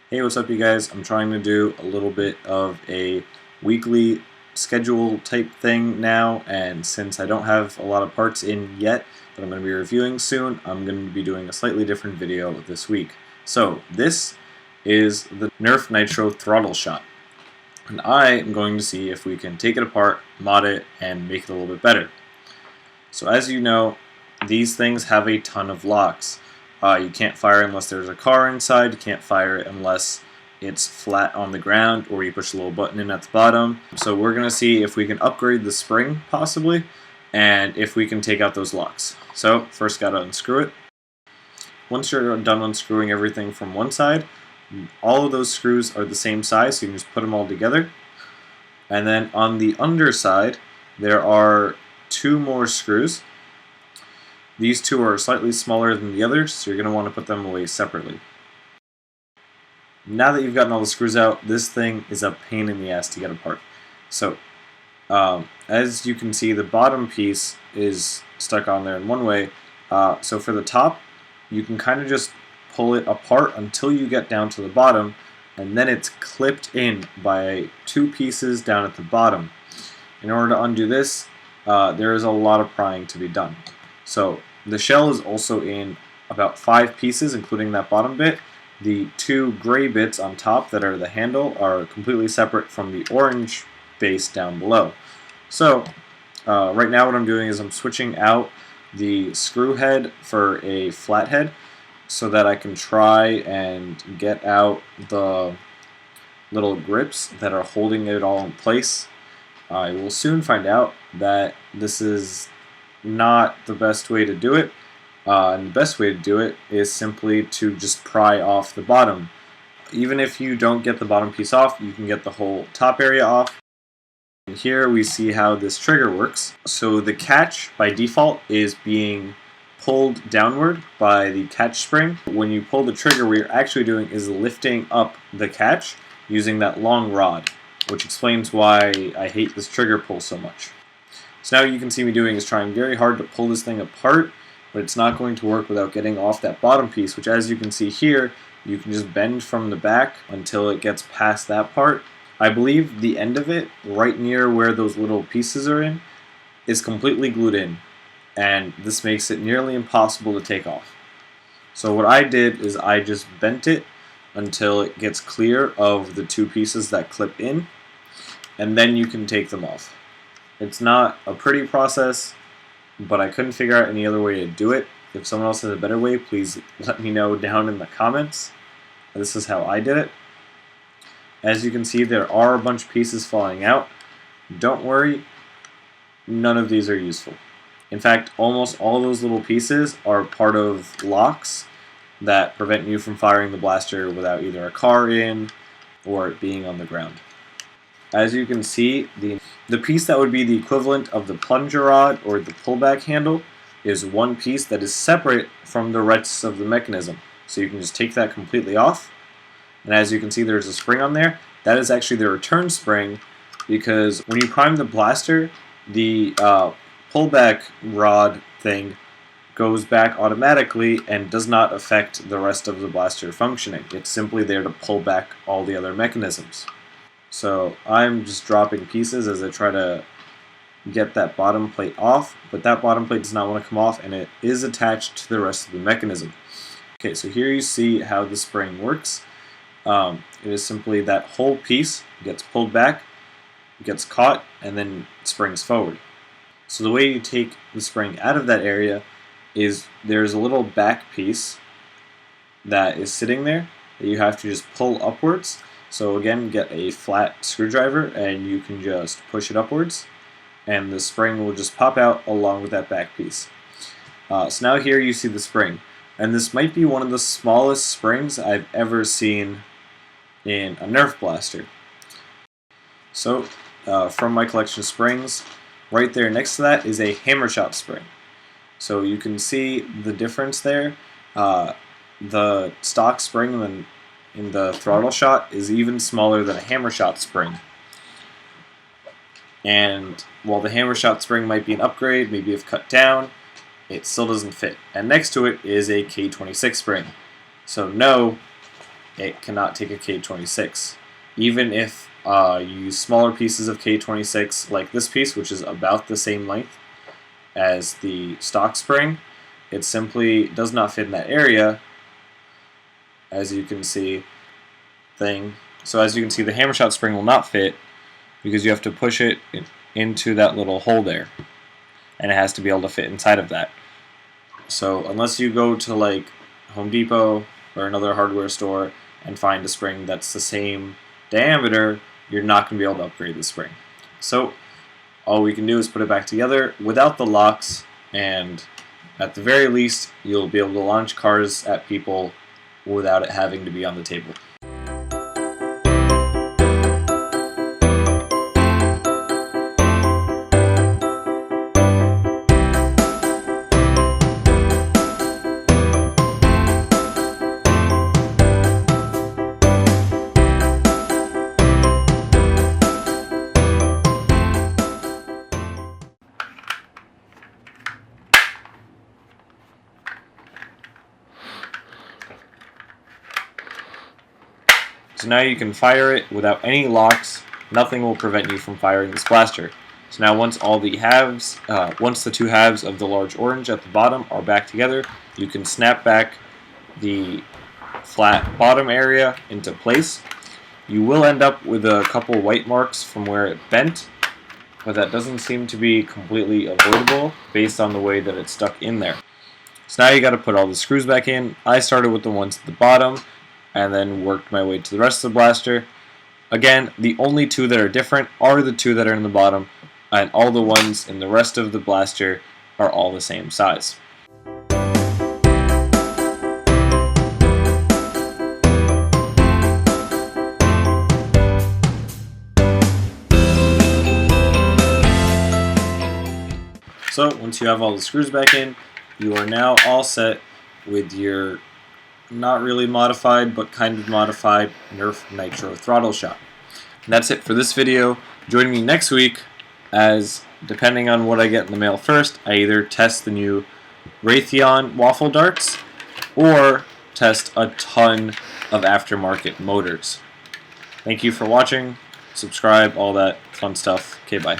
Hey, what's up you guys? I'm trying to do a little bit of a weekly schedule type thing now, and since I don't have a lot of parts in yet that I'm going to be reviewing soon, I'm going to be doing a slightly different video this week. So this is the Nerf Nitro Throttleshot, and I am going to see if we can take it apart, mod it, and make it a little bit better. So as you know, these things have a ton of locks. You can't fire unless there's a car inside, you can't fire it unless it's flat on the ground or you push a little button in at the bottom. So we're going to see if we can upgrade the spring possibly and if we can take out those locks. So first got to unscrew it. Once you're done unscrewing everything from one side, all of those screws are the same size, so you can just put them all together. And then on the underside there are two more screws. These two are slightly smaller than the others, so you're going to want to put them away separately. Now that you've gotten all the screws out, this thing is a pain in the ass to get apart. So, as you can see, the bottom piece is stuck on there in one way. So for the top, you can kind of just pull it apart until you get down to the bottom, and then it's clipped in by two pieces down at the bottom. In order to undo this, there is a lot of prying to be done. So the shell is also in about 5 pieces, including that bottom bit. The two gray bits on top that are the handle are completely separate from the orange base down below. So right now what I'm doing is I'm switching out the screw head for a flathead so that I can try and get out the little grips that are holding it all in place. I will soon find out that this is not the best way to do it, and the best way to do it is simply to just pry off the bottom. Even if you don't get the bottom piece off, you can get the whole top area off. And here we see how this trigger works. So the catch by default is being pulled downward by the catch spring. When you pull the trigger, what you're actually doing is lifting up the catch using that long rod, which explains why I hate this trigger pull so much. So now you can see me doing is trying very hard to pull this thing apart, but it's not going to work without getting off that bottom piece, which as you can see here, you can just bend from the back until it gets past that part. I believe the end of it, right near where those little pieces are in, is completely glued in, and this makes it nearly impossible to take off. So what I did is I just bent it until it gets clear of the two pieces that clip in, and then you can take them off. It's not a pretty process, but I couldn't figure out any other way to do it. If someone else has a better way, please let me know down in the comments. This is how I did it. As you can see, there are a bunch of pieces falling out. Don't worry, none of these are useful. In fact, almost all those little pieces are part of locks that prevent you from firing the blaster without either a car in or it being on the ground. As you can see, the piece that would be the equivalent of the plunger rod or the pullback handle is one piece that is separate from the rest of the mechanism. So you can just take that completely off. And as you can see, there's a spring on there. That is actually the return spring, because when you prime the blaster, the pullback rod thing goes back automatically and does not affect the rest of the blaster functioning. It's simply there to pull back all the other mechanisms. So I'm just dropping pieces as I try to get that bottom plate off, but that bottom plate does not want to come off, and it is attached to the rest of the mechanism. Okay, so here you see how the spring works. It is simply that whole piece gets pulled back, gets caught, and then springs forward. So the way you take the spring out of that area is there's a little back piece that is sitting there that you have to just pull upwards. So again, get a flat screwdriver and you can just push it upwards, and the spring will just pop out along with that back piece. So now here you see the spring, and this might be one of the smallest springs I've ever seen in a Nerf blaster. So from my collection of springs, right there next to that is a hammer shot spring. So you can see the difference there. The stock spring in the Throttleshot is even smaller than a hammer shot spring. And while the hammer shot spring might be an upgrade, maybe if cut down, it still doesn't fit. And next to it is a K26 spring. So no, it cannot take a K26. Even if you use smaller pieces of K26, like this piece, which is about the same length as the stock spring, it simply does not fit in that area, as you can see. So as you can see, the hammer shot spring will not fit because you have to push it into that little hole there, and it has to be able to fit inside of that. So unless you go to like Home Depot or another hardware store and find a spring that's the same diameter, you're not going to be able to upgrade the spring. So all we can do is put it back together without the locks, and at the very least you'll be able to launch cars at people without it having to be on the table. So now you can fire it without any locks. Nothing will prevent you from firing this blaster. So now once the two halves of the large orange at the bottom are back together, you can snap back the flat bottom area into place. You will end up with a couple white marks from where it bent, but that doesn't seem to be completely avoidable based on the way that it's stuck in there. So now you got to put all the screws back in. I started with the ones at the bottom and then worked my way to the rest of the blaster. Again, the only two that are different are the two that are in the bottom, and all the ones in the rest of the blaster are all the same size. So once you have all the screws back in, you are now all set with your not really modified, but kind of modified Nerf Nitro throttle shot. And that's it for this video. Join me next week as, depending on what I get in the mail first, I either test the new Raytheon waffle darts or test a ton of aftermarket motors. Thank you for watching. Subscribe, all that fun stuff. Okay, bye.